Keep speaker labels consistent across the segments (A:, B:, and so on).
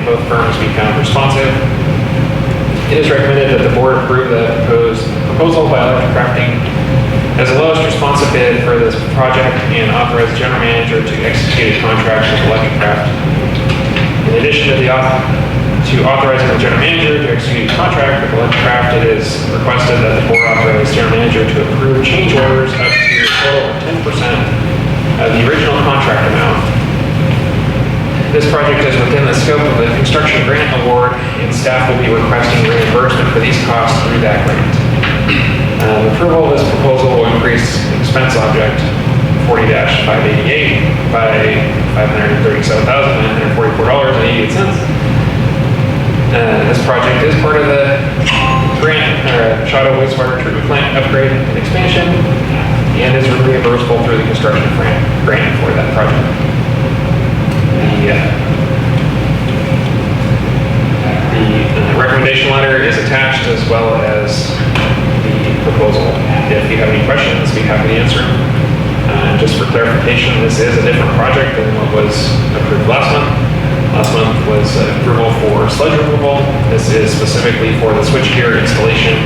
A: and both firms be found responsive. It is recommended that the board approve the proposed proposal by Electric Crafting as the lowest responsive bid for this project and authorize the general manager to execute a contract with Electric Craft. In addition to authorizing the general manager to execute a contract with Electric Craft, it is requested that the board authorize the general manager to approve change orders up to a total of 10% of the original contract amount. This project is within the scope of the construction grant award, and staff will be requesting reimbursement for these costs through that grant. Approval of this proposal will increase expense object 40-588 by $537,944.88. This project is part of the grant, Shadow Wastewater Treatment Plant upgrade and expansion, and is reimbursable through the construction grant for that project. The recommendation letter is attached as well as the proposal. If you have any questions, we'd be happy to answer them. Just for clarification, this is a different project than what was approved last month. Last month was approval for sludge removal. This is specifically for the switchgear installation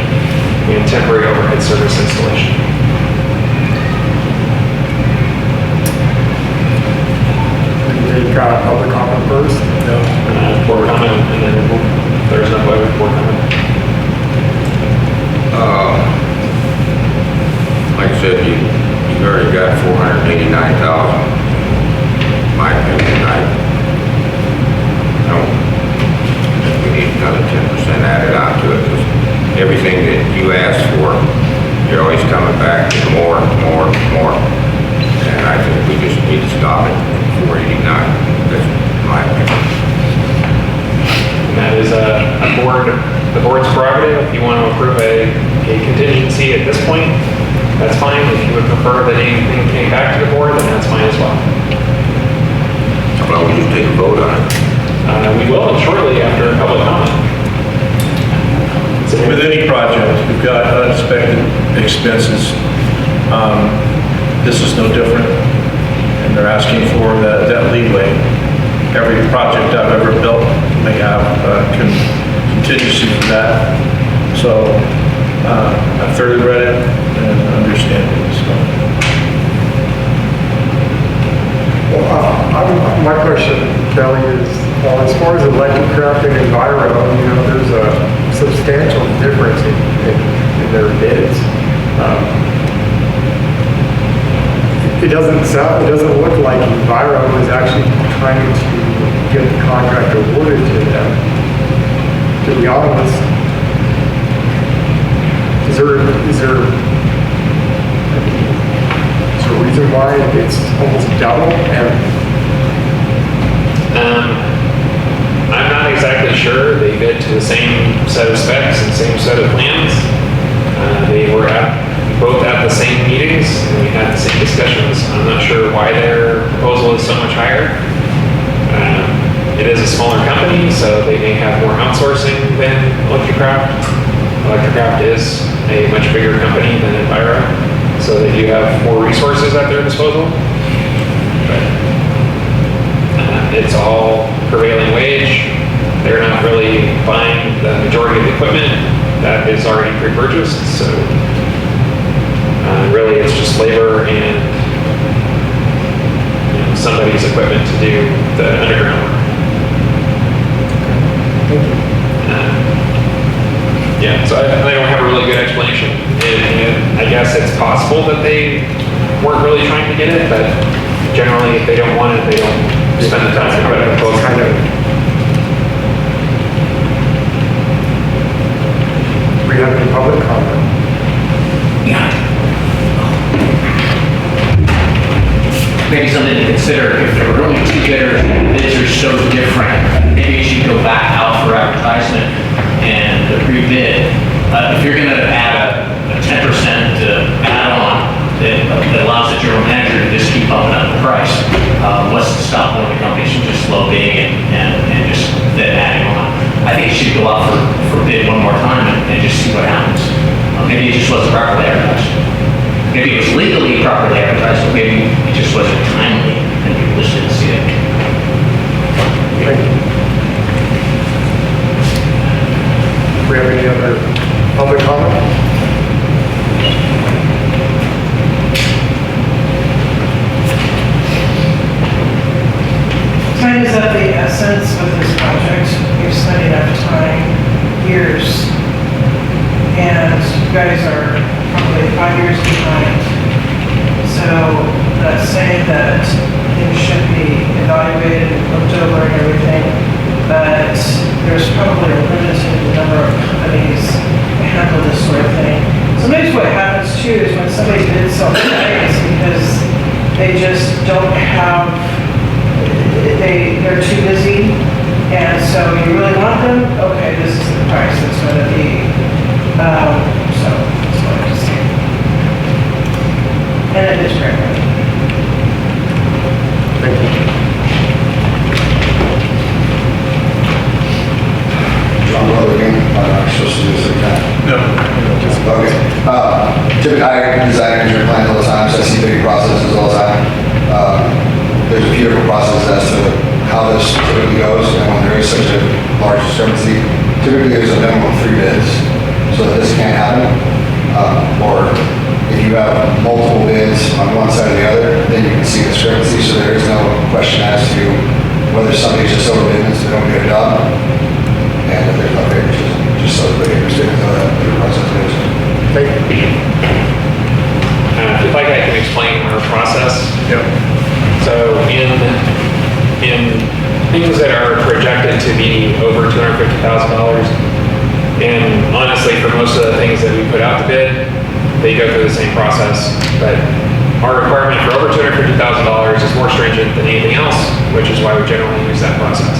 A: and temporary overhead service installation.
B: You got public comment first?
A: No. Board comment, and then there's no board comment.
C: Like I said, you've already got $489,000. My opinion, I don't think we need another 10% added on to it, because everything that you asked for, you're always coming back to more. And I think we just need to stop it at 489. That's my opinion.
A: And that is the board's prerogative. If you want to approve a contingency at this point, that's fine. If you would prefer that anything came back to the board, then that's fine as well.
C: How about we just take a vote on it?
A: We will shortly after public comment.
D: With any project, you've got unexpected expenses. This is no different, and they're asking for that leeway. Every project I've ever built may have contingency for that. So I thoroughly read it and understand it. So.
B: Well, my question, Kelly, is as far as Electric Craft and Enviro, there's a substantial difference in their bids. It doesn't look like Enviro is actually trying to get the contract awarded to them. To be honest, is there a reason why it's almost double?
A: I'm not exactly sure. They bid to the same set of specs and same set of plans. They were both at the same meetings, and we had the same discussions. I'm not sure why their proposal is so much higher. It is a smaller company, so they may have more outsourcing than Electric Craft. Electric Craft is a much bigger company than Enviro, so they do have more resources at their disposal. But it's all prevailing wage. They're not really buying the majority of the equipment that is already pre-purchased, so really it's just labor and somebody's equipment to do the underground work. Yeah, so I don't have a really good explanation. And I guess it's possible that they weren't really trying to get it, but generally if they don't want it, they don't spend the time to put it close.
B: Kind of. We have any public comment?
E: Maybe something to consider. If there were only two bidders and the bids are so different, maybe you should go back out for advertisement and rebid. If you're going to add a 10% add-on that allows the general manager to just keep upping up the price, what's to stop one of the companies from just low bidding and just then adding on? I think you should go out for bid one more time and just see what happens. Maybe it just wasn't properly advertised. Maybe it was legally properly advertised, but maybe it just wasn't timely and people just didn't see it.
B: Thank you.
F: Time is of the essence with this project. We've spent enough time, years, and you guys are probably 5 years behind. So that's saying that things should be evaluated and looked over and everything, but there's probably a limit to the number of companies that handle this sort of thing. Sometimes what happens too is when somebody bids something, it's because they just don't have, they're too busy, and so you really want them, okay, this is the price that's going to be. So that's what I'm saying. And it is great.
B: Thank you.
G: John Butler again, I'm not supposed to do this again.
D: No.
G: Okay. Typically, I design engineer plans all the time, so I see big processes all the time. There's a few different processes as to how this typically goes, and when there is such a large discrepancy, typically there's a minimum of 3 bids, so that this can't happen. Or if you have multiple bids on one side or the other, then you can see discrepancy, so there is no question as to whether somebody's just overbidding so they don't get a job, and if there's no favoritism, just so everybody understands how that process is.
B: Thank you.
A: If you'd like, I can explain our process.
D: Yep.
A: So in things that are projected to be over $250,000, and honestly, for most of the things that we put out to bid, they go through the same process. But our requirement for over $250,000 is more stringent than anything else, which is why we generally use that process.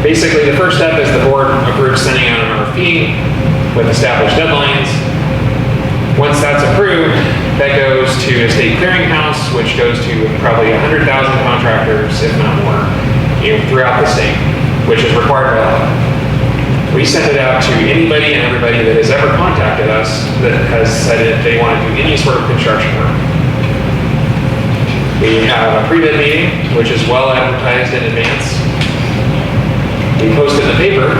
A: Basically, the first step is the board approves sending out an RFP with established deadlines. Once that's approved, that goes to a state clearinghouse, which goes to probably 100,000 contractors, if not more, throughout the state, which is required by law. We send it out to anybody and everybody that has ever contacted us that has said that they want to do any sort of construction work. We have a pre-bid meeting, which is well advertised in advance. We post it in the paper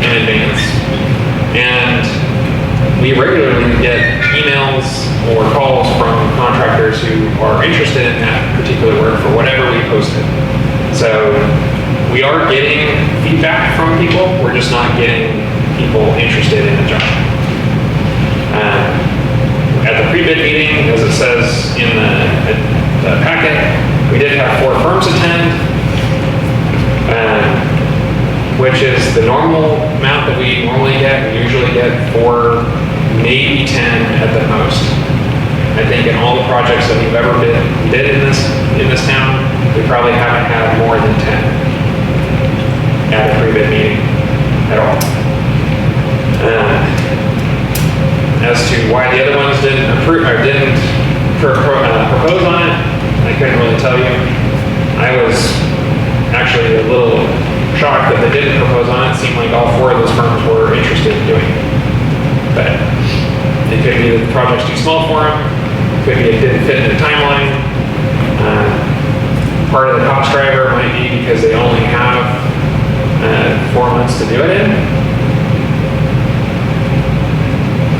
A: in advance, and we regularly get emails or calls from contractors who are interested in that particular work for whatever we posted. So we are getting feedback from people, we're just not getting people interested in the job. At the pre-bid meeting, as it says in the packet, we did have 4 firms attend, which is the normal amount that we normally get. We usually get 4, maybe 10 at the most. I think in all the projects that we've ever did in this town, we probably haven't had more than 10 at a pre-bid meeting at all. As to why the other ones didn't approve or didn't propose on it, I couldn't really tell you. I was actually a little shocked that they didn't propose on it. It seemed like all 4 of those firms were interested in doing it. But it could be that the project's too small for them. It could be it didn't fit in the timeline. Part of the cost driver might be because they only have 4 months to do it in.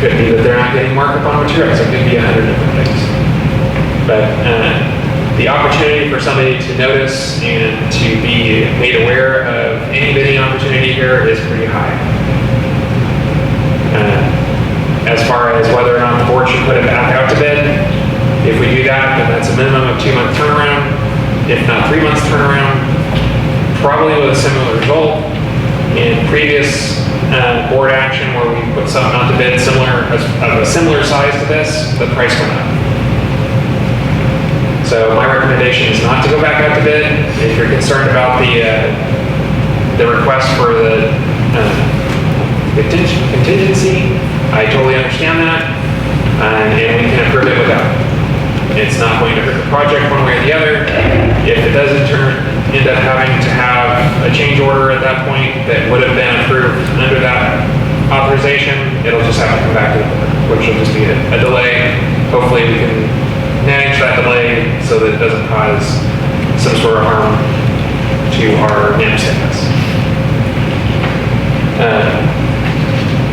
A: Could be that they're not getting markup on materials. It could be 100 different things. But the opportunity for somebody to notice and to be made aware of any bidding opportunity here is pretty high. As far as whether or not the board should put it back out to bid, if we do that, then that's a minimum of 2-month turnaround, if not 3 months turnaround, probably with a similar result. In previous board action where we put something out to bid of a similar size to this, the price went up. So my recommendation is not to go back out to bid. If you're concerned about the request for the contingency, I totally understand that, and we can approve it without. It's not going to hurt the project one way or the other. If it doesn't end up having to have a change order at that point that would have been approved under that authorization, it'll just have to come back to the board, which will just be a delay. Hopefully we can manage that delay so that it doesn't cause some sort of harm to our namesakes.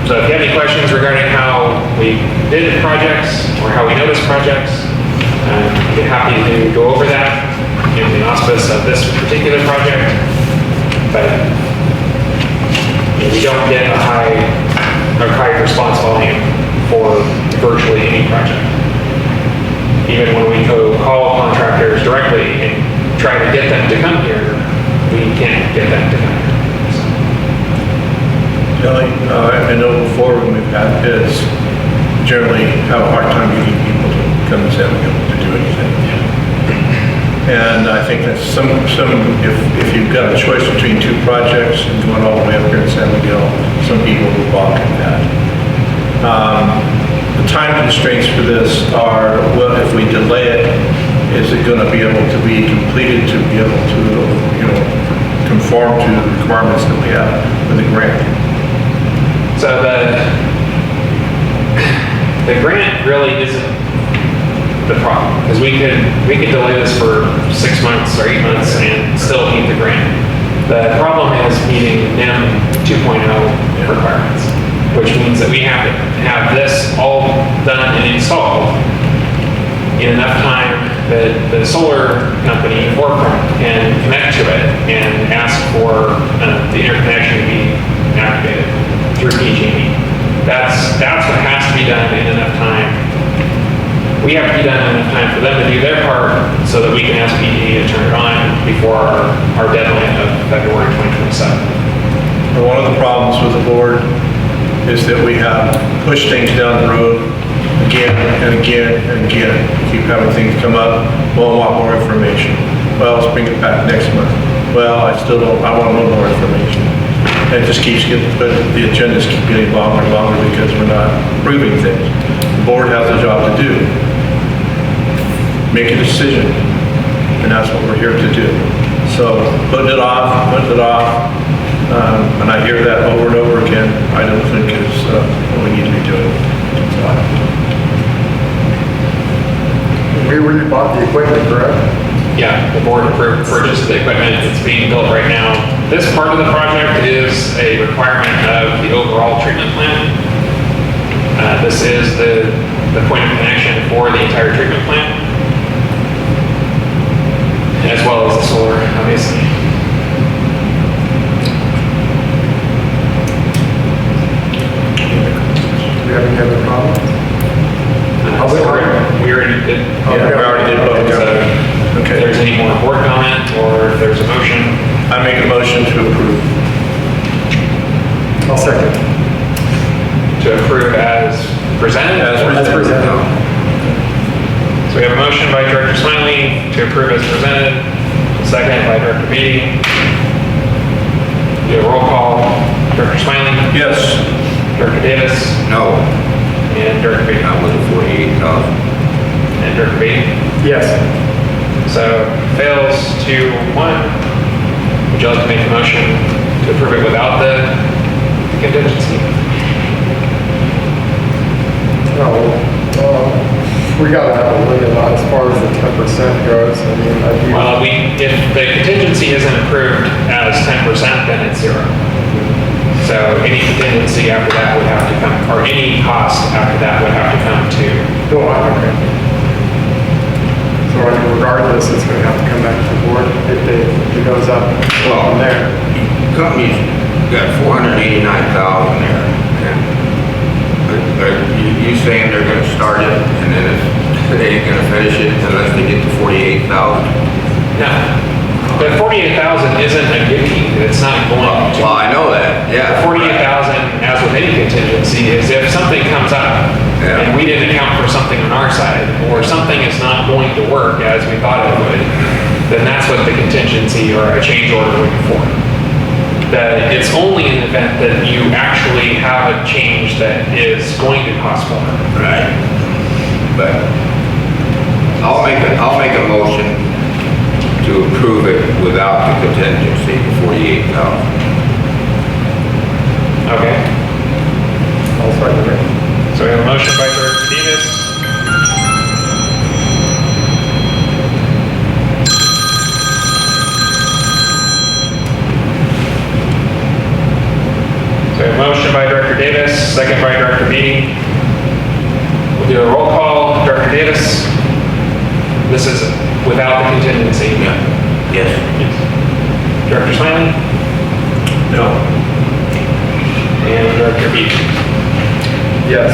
A: So if you have any questions regarding how we bid projects or how we notice projects, I'd be happy to go over that. in the auspice of this particular project, but we don't get a high response volume for virtually any project. Even when we go call contractors directly and try to get them to come here, we can't get them to come here.
D: Kelly, I know before when we've had bids, generally have a hard time getting people to come to San Miguel to do anything. And I think that if you've got a choice between two projects and going all the way up here in San Miguel, some people will balk at that. The time constraints for this are, well, if we delay it, is it going to be able to be completed to be able to, conform to the requirements that we have for the grant?
A: So the grant really isn't the problem, because we could delay this for 6 months or 8 months and still meet the grant. The problem is meeting NEM 2.0 requirements, which means that we have to have this all done and installed in enough time that the solar company can connect to it and ask for the interconnection to be activated through PG&E. That's what has to be done in enough time. We have to be done in enough time for them to do their part so that we can ask PG&E to turn it on before our deadline of February 2027.
D: One of the problems with the board is that we have pushed things down the road again and again and again. We keep having things come up, well, I want more information. Well, let's bring it back next month. Well, I want a little more information. And it just keeps getting, but the agendas keep getting longer and longer because we're not proving things. The board has a job to do. Make a decision, and that's what we're here to do. So putting it off, and I hear that over and over again, I don't think is what we need to be doing.
B: We already bought the equipment, correct?
A: Yeah, the board approved purchase of the equipment. It's being built right now. This part of the project is a requirement of the overall treatment plant. This is the point of connection for the entire treatment plant, as well as the solar, obviously.
B: Do we have any other problems?
A: We already did.
D: Yeah, we already did both.
A: So
D: Okay.
A: if there's any more board comment or if there's a motion,
D: I make a motion to approve.
B: I'll second.
A: to approve as presented.
D: As
B: That's presented.
A: So we have a motion by Director Smiley to approve as presented, second by Director Beatty. Do a roll call. Director Smiley,
D: Yes.
A: Director Davis,
C: No,
A: and Director Beatty.
C: not with the 48,000.
A: And Director Beatty.
B: Yes.
A: So fails 2-1. Would you like to make a motion to approve it without the contingency?
B: No, we gotta have a limit on as far as the 10% goes. I mean, I do.
A: Well, if the contingency isn't approved as 10%, then it's 0. So any contingency after that would have to come, or any cost after that would have to come to.
B: No, okay. So I mean, regardless, it's gonna have to come back to the board if it goes up from there.
C: Company's got 489,000 there. Are you saying they're gonna start it and then they ain't gonna finish it unless they get to 48,000?
A: No, the 48,000 isn't a gimme. It's not going to.
C: Well, I know that, yeah.
A: 48,000, as with any contingency, is if something comes up
C: Yeah.
A: and we didn't account for something on our side, or something is not going to work as we thought it would, then that's what the contingency or a change order would be for. That it's only in the event that you actually have a change that is going to cost more.
C: Right. But I'll make a motion to approve it without the contingency, 48,000.
A: Okay,
B: I'll second it.
A: so we have a motion by Director Davis. So we have a motion by Director Davis, second by Director Beatty. We'll do a roll call. Director Davis, this is without the contingency.
C: Yeah. Yes.
A: Director Smiley
D: No.
A: and Director Beach.
B: Yes.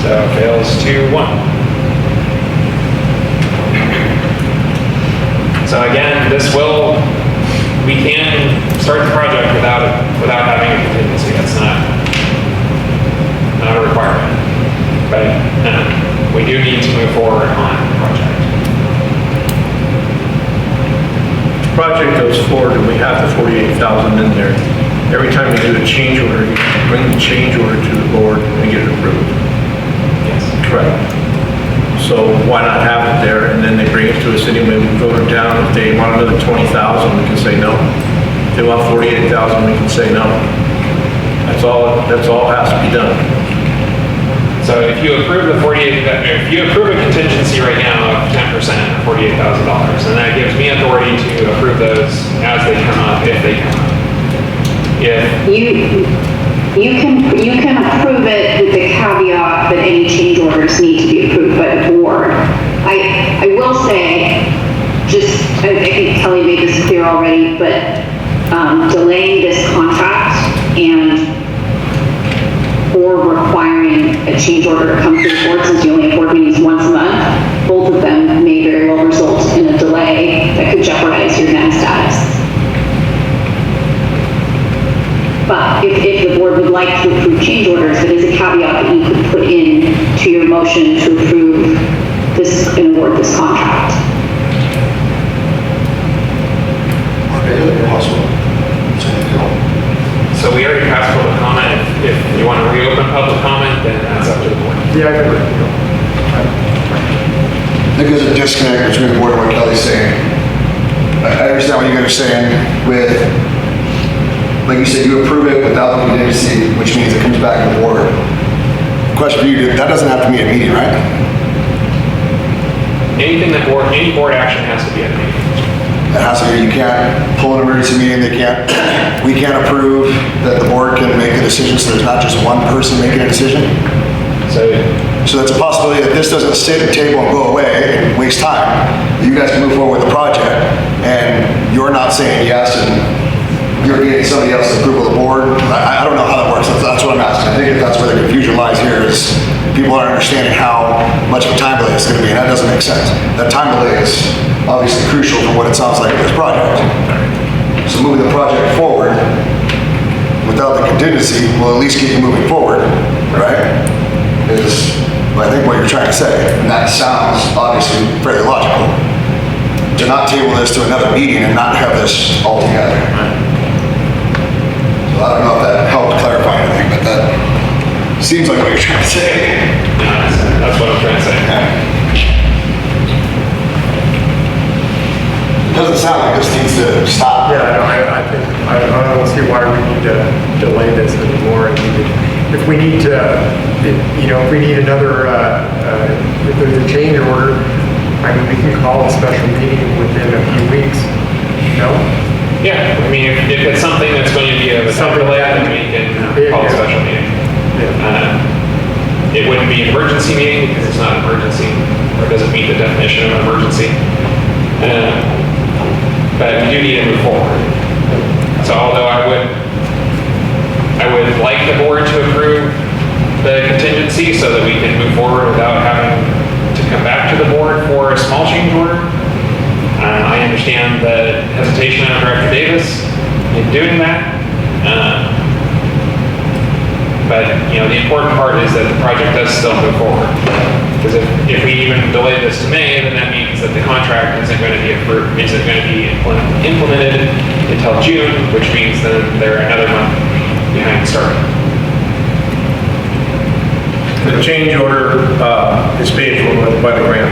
A: So fails 2-1. So again, we can start the project without having a contingency. That's not a requirement. But we do need to move forward on the project.
D: Project goes forward and we have the 48,000 in there. Every time we do a change order, you bring the change order to the board and get it approved.
A: Yes.
D: Correct. So why not have it there and then they bring it to us anyway, we vote it down. If they want another 20,000, we can say no. If they want 48,000, we can say no. That's all has to be done.
A: So if you approve if you approve a contingency right now of 10%, or $48,000, then that gives me authority to approve those as they come up, if they come up. If
H: You can approve it with the caveat that any change orders need to be approved by the board. I will say, I think Kelly made this clear already, but delaying this contract and or requiring a change order to come to the board, since you only have board meetings once a month, both of them may very well result in a delay that could jeopardize your NEM status. But if the board would like to approve change orders, that is a caveat that you could put in to your motion to approve this and award this contract.
A: So we already passed public comment. If you want to reopen public comment, then that's up to the board.
B: Yeah, I agree.
G: I think there's a disconnect between the board and what Kelly's saying. I understand what you guys are saying with, like you said, you approve it without the contingency, which means it comes back to the board. Question for you, that doesn't have to be a meeting, right?
A: Any board action has to be at a meeting.
G: It has to be, you can't pull an emergency meeting, we can't approve that the board can make a decision, so there's not just one person making a decision. So that's a possibility that this doesn't sit at the table and go away and waste time. You guys can move forward with the project, and you're not saying yes, and you're getting somebody else's approval of the board. I don't know how that works. That's what I'm asking. I think that's where the confusion lies here, is people aren't understanding how much of a time delay it's going to be, and that doesn't make sense. That time delay is obviously crucial for what it sounds like in this project. So moving the project forward without the contingency will at least get you moving forward, right? Is, I think, what you're trying to say. And that sounds obviously fairly logical. To not table this to another meeting and not have this all together. So I don't know if that helped clarify anything, but that seems like what you're trying to say.
A: That's what I'm trying to say.
G: It doesn't sound like this needs to stop.
B: Yeah, I think, I don't see why we need to delay this anymore. If we need to, if we need another, if there's a change order, I mean, we can call a special meeting within a few weeks, no?
A: Yeah, I mean, if it's something that's going to be a time delay, then we can call a special meeting. It wouldn't be an emergency meeting because it's not an emergency, or doesn't meet the definition of an emergency. But we do need to move forward. So although I would like the board to approve the contingency so that we can move forward without having to come back to the board for a small change order. I understand the hesitation of Director Davis in doing that. But the important part is that the project does still move forward. Because if we even delay this to May, then that means that the contract isn't going to be implemented until June, which means then they're another month behind starting.
D: The change order is paid for by the grant.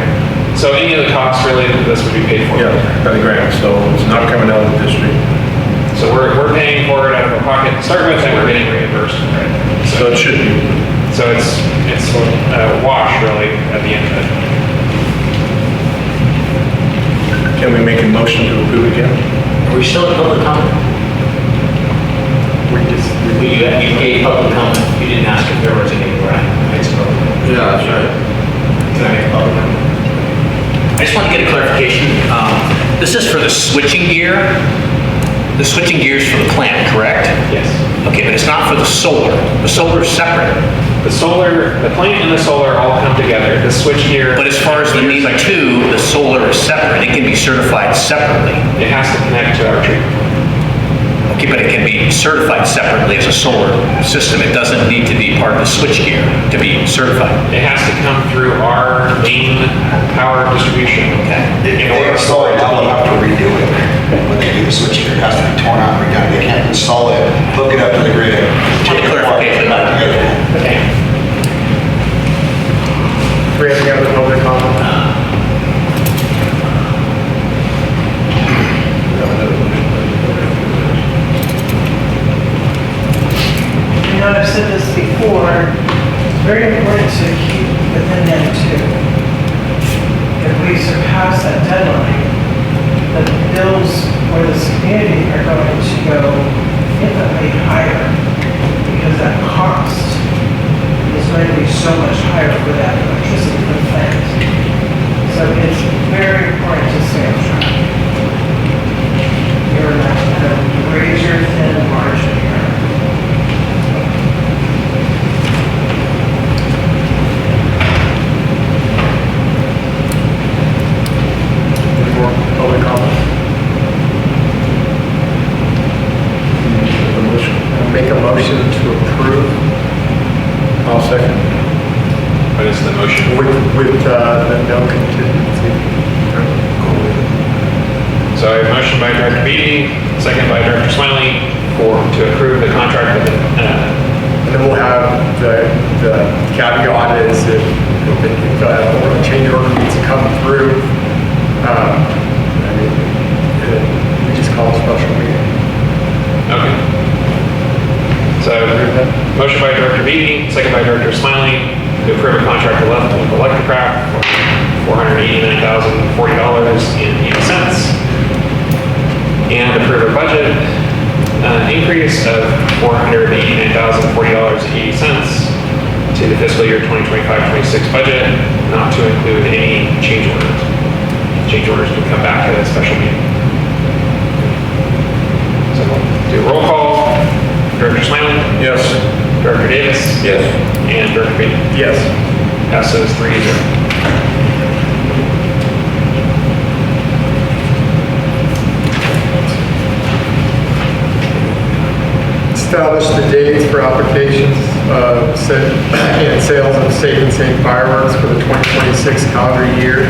A: So any of the costs related to this would be paid for?
D: Yeah, by the grant, so it's not coming out of the district.
A: So we're paying for it out of our pocket to start with, and we're getting reimbursed for it.
D: So it should be.
A: So it's a wash, really, at the end of it.
D: Can we make a motion to approve again?
E: Are we still in public comment? You gave public comment. You didn't ask if there was any, right? I suppose.
C: Yeah, that's right.
E: Can I make a public comment? I just want to get a clarification. This is for the switching gear? The switching gears for the plant, correct?
A: Yes.
E: Okay, but it's not for the solar. The solar is separate.
A: The plant and the solar all come together. The switchgear.
E: But as far as the NEMA 2, the solar is separate. It can be certified separately.
A: It has to connect to our treatment.
E: Okay, but it can be certified separately as a solar system. It doesn't need to be part of the switchgear to be certified.
A: It has to come through our main power distribution.
E: Okay.
G: If they install it now, they'll have to redo it. When they do the switchgear, it has to be torn out and redone. They can't install it, hook it up to the grid, take it apart, put it back together.
A: Okay.
B: Do we have any other public comment?
F: You know, I've said this before, it's very important to keep within them too. If we surpass that deadline, the bills for this community are going to go infinitely higher because that cost is going to be so much higher for that electricity for the plant. So it's very important to stay on track. You're not going to raise your thin margin here.
B: Any more public comments? I'll make a motion to approve
D: I'll second.
A: What is the motion?
B: with the no contingency.
A: So I have a motion by Director Beatty, second by Director Smiley, to approve the contract with
B: And then we'll have the caveat is if a change order needs to come through, we just call a special meeting.
A: Okay. So, motion by Director Beatty, second by Director Smiley, to approve a contract with Electrocraft for $489,040.80. And approve a budget increase of $489,040.80 to the fiscal year 2025-26 budget, not to include any change orders. Change orders can come back at a special meeting. So we'll do a roll call. Director Smiley?
D: Yes.
A: Director Davis?
C: Yes.
A: And Director Beatty?
B: Yes.
A: Passes 3-0.
B: Establish the dates for applications and sales of Safe and Sane fireworks for the 2026 calendar year.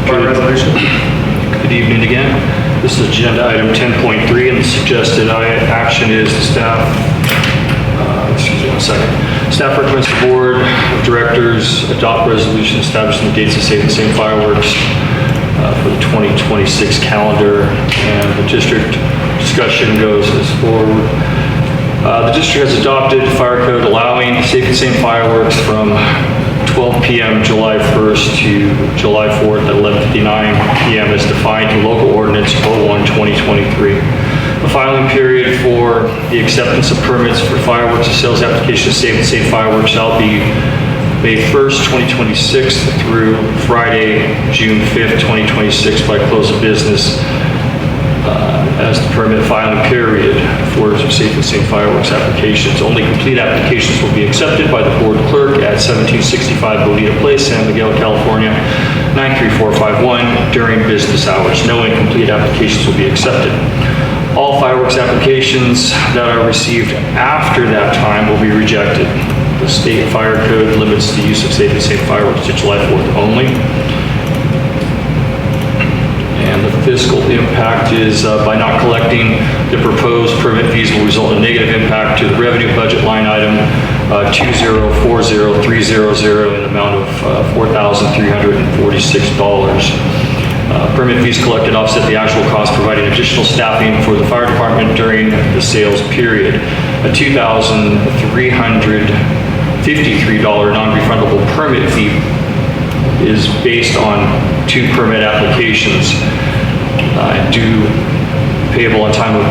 B: By resolution.
I: Good evening again. This is agenda item 10.3, and the suggested action is the staff, excuse me one second. Staff recommends the board of directors adopt resolution establishing the dates of Safe and Sane fireworks for the 2026 calendar, and the district discussion goes as forward. The district has adopted fire code allowing Safe and Sane fireworks from 12 p.m. July 1st to July 4th at 11:59 p.m. as defined in local ordinance 01/2023. The filing period for the acceptance of permits for fireworks and sales applications of Safe and Sane fireworks shall be May 1st, 2026 through Friday, June 5th, 2026 by close of business as the permit filing period for Safe and Sane fireworks applications. Only complete applications will be accepted by the board clerk at 1765 Bonita Place, San Miguel, California, 93451 during business hours. No incomplete applications will be accepted. All fireworks applications that are received after that time will be rejected. The state fire code limits the use of Safe and Sane fireworks to July 4th only. And the fiscal impact is by not collecting the proposed permit fees will result in a negative impact to the revenue budget line item 2040300 in the amount of $4,346. Permit fees collected offset the actual cost, providing additional staffing for the fire department during the sales period. A $2,353 non-refundable permit fee is based on 2 permit applications due payable on time of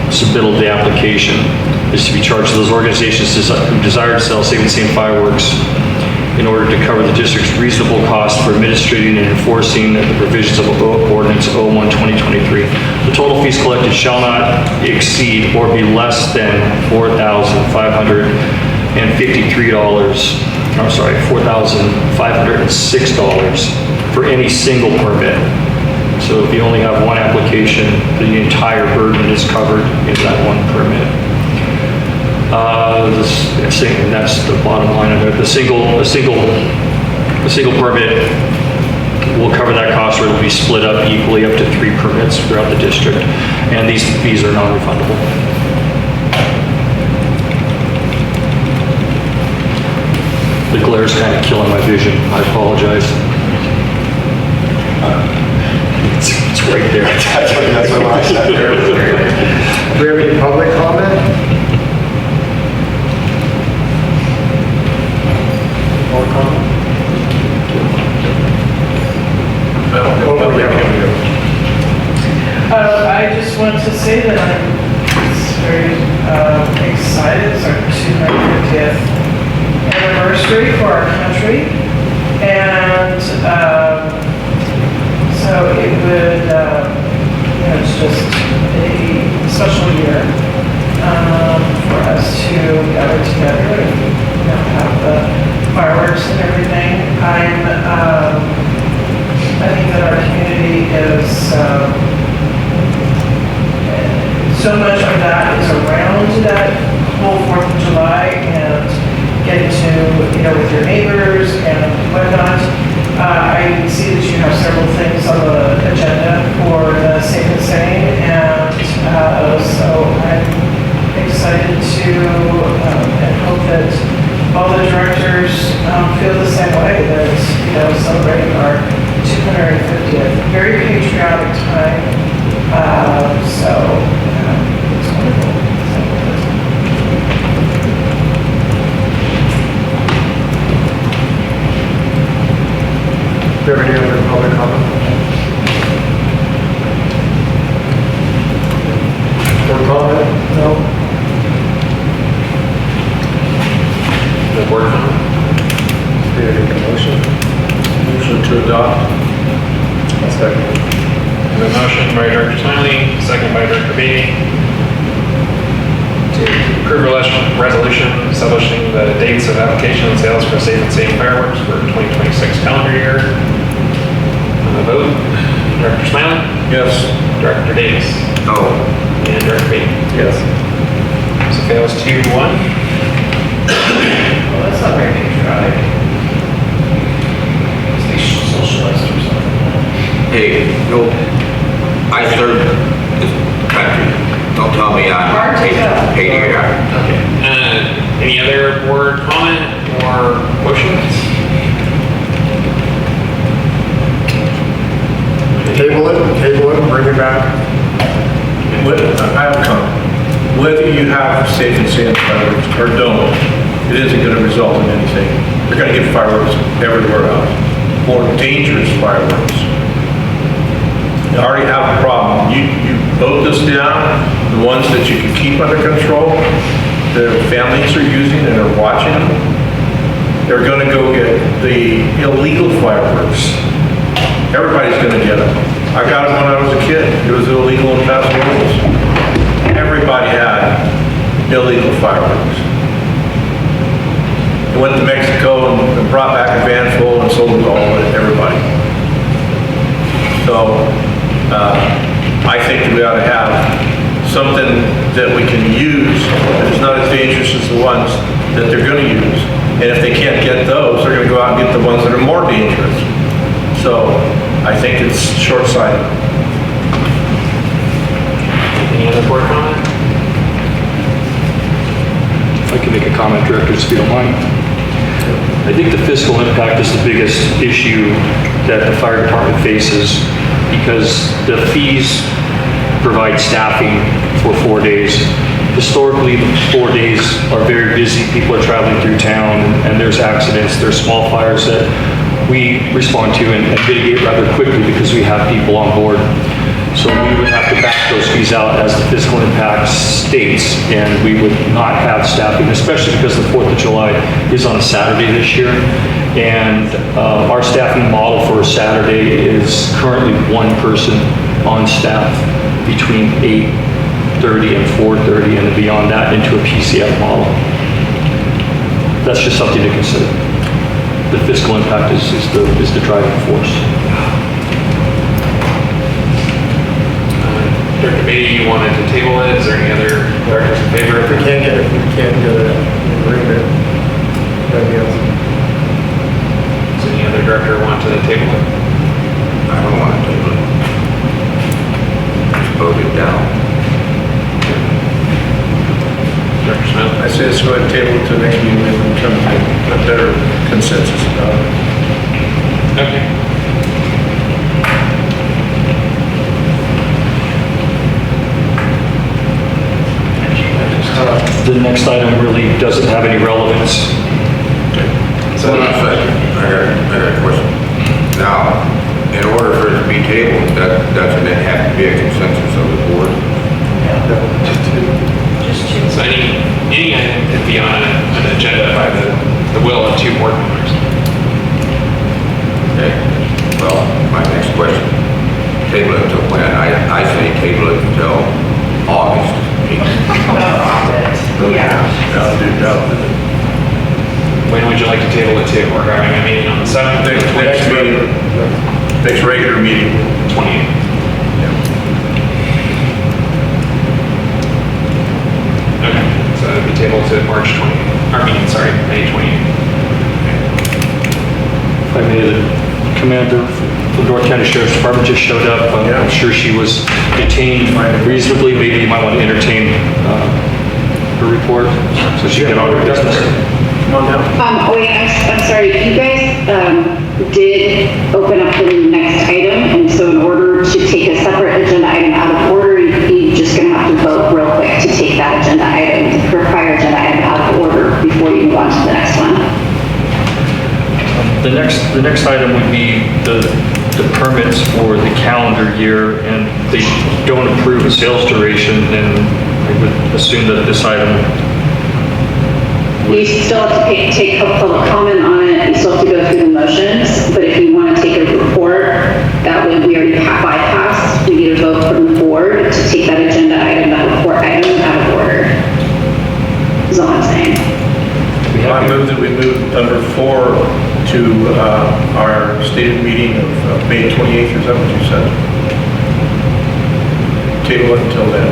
I: submittal of the application. Is to be charged to those organizations who desire to sell Safe and Sane fireworks in order to cover the district's reasonable cost for administrating and enforcing the provisions of Ordinance 01/2023. The total fees collected shall not exceed or be less than $4,506 for any single permit. So if you only have one application, the entire burden is covered in that one permit. And that's the bottom line of it. A single permit will cover that cost, or it'll be split up equally up to 3 permits throughout the district. And these fees are non-refundable. The glare's kind of killing my vision. I apologize. It's right there.
G: That's what I said there.
B: Do we have any public comment? Public comment?
F: I just want to say that I'm very excited. It's our 250th anniversary for our country. And so it would, it's just a special year for us to gather together and have the fireworks and everything. I think that our community is, so much of that is around that whole 4th of July and getting to, with your neighbors and whatnot. I see that you have several things on the agenda for the Safe and Sane, and so I'm excited to and hope that all the directors feel the same way, that, celebrating our 250th, very patriotic time. So it's wonderful.
B: Do you have any other public comment? Or comment? No?
A: The board comment?
B: Do you make a motion?
D: Motion to adopt.
B: I'll second.
A: The motion by Director Smiley, second by Director Beatty, to approve resolution establishing the dates of application and sales for Safe and Sane fireworks for 2026 calendar year. On the vote, Director Smiley,
D: Yes.
A: Director Davis,
C: No.
A: and Director Beatty.
B: Yes.
A: So fails 2-1.
F: Well, that's not very patriotic. It's socialist or something.
C: Hey, no, I serve this country. Don't tell me I'm
F: Hard to tell.
C: patriotic.
A: Okay. Any other board comment or motions?
B: Table it, and bring it back.
D: I have a comment. Whether you have Safe and Sane fireworks or don't, it isn't going to result in anything. You're going to get fireworks everywhere else. More dangerous fireworks. You already have a problem. You vote this down, the ones that you can keep under control, the families are using and are watching them, they're going to go get the illegal fireworks. Everybody's going to get them. I got them when I was a kid. It was illegal in Paso Robles. Everybody had illegal fireworks. They went to Mexico and brought back a van full and sold it all to everybody. So I think we ought to have something that we can use that is not as dangerous as the ones that they're going to use. And if they can't get those, they're going to go out and get the ones that are more dangerous. So I think it's short-sighted.
A: Any other board comment?
I: If I can make a comment, directors, if you don't mind. I think the fiscal impact is the biggest issue that the fire department faces, because the fees provide staffing for 4 days. Historically, the 4 days are very busy. People are traveling through town, and there's accidents. There's small fires that we respond to and mitigate rather quickly because we have people on board. So we would have to back those fees out as the fiscal impact states, and we would not have staffing, especially because the 4th of July is on a Saturday this year. And our staffing model for a Saturday is currently one person on staff between 8:30 and 4:30, and beyond that into a PCF model. That's just something to consider. The fiscal impact is the driving force.
A: Director Beatty, you wanted to table it. Is there any other directors in favor?
B: If we can't get an agreement, that'd be awesome.
A: Does any other director want to table it?
C: I don't want to table it. Just vote it down.
A: Director Smith?
D: I say let's go ahead and table it to the next meeting and come to a better consensus about it.
A: Okay.
I: The next item really doesn't have any relevance.
A: So,
C: Hold on a second. I got a question. Now, in order for it to be tabled, doesn't it have to be a consensus of the board?
A: so any item could be on an agenda by the will of 2 board members.
C: Okay. Well, my next question, table it until when? I say table it until August.
A: When would you like to table it to? We're having a meeting on the 7th,
D: Next meeting, next regular meeting.
A: 28th. Okay, so it'd be tabled to March 20th, May 28th.
I: If I may, the commander from North County Sheriff's Department just showed up. I'm sure she was detained reasonably. Maybe you might want to entertain her report so she can on her business.
D: Come on down.
H: Wait, I'm sorry, you guys, did open up the next item, and so in order to take a separate agenda item out of order, you're just gonna have to vote real quick to take that agenda item, the prior agenda item out of order before you move on to the next one.
I: The next item would be the permits for the calendar year, and they don't approve a sales duration, then I would assume that this item
H: You still have to take a public comment on it, you still have to go through the motions, but if you want to take a report, that would, we already have bypassed, we need a vote from the board to take that agenda item, that report item out of order. Is all I'm saying.
D: I move that we move number 4 to our stated meeting of May 28th, is that what you said? Table it until then.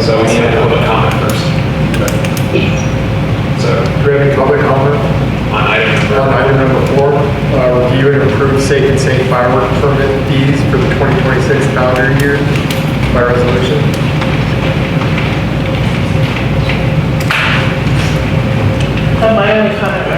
A: So we need a public comment first. So
B: Do we have any public comment
A: on item
B: on item number 4? Review and approve safe and safe firework permit fees for the 2026 calendar year by resolution.
F: My only comment was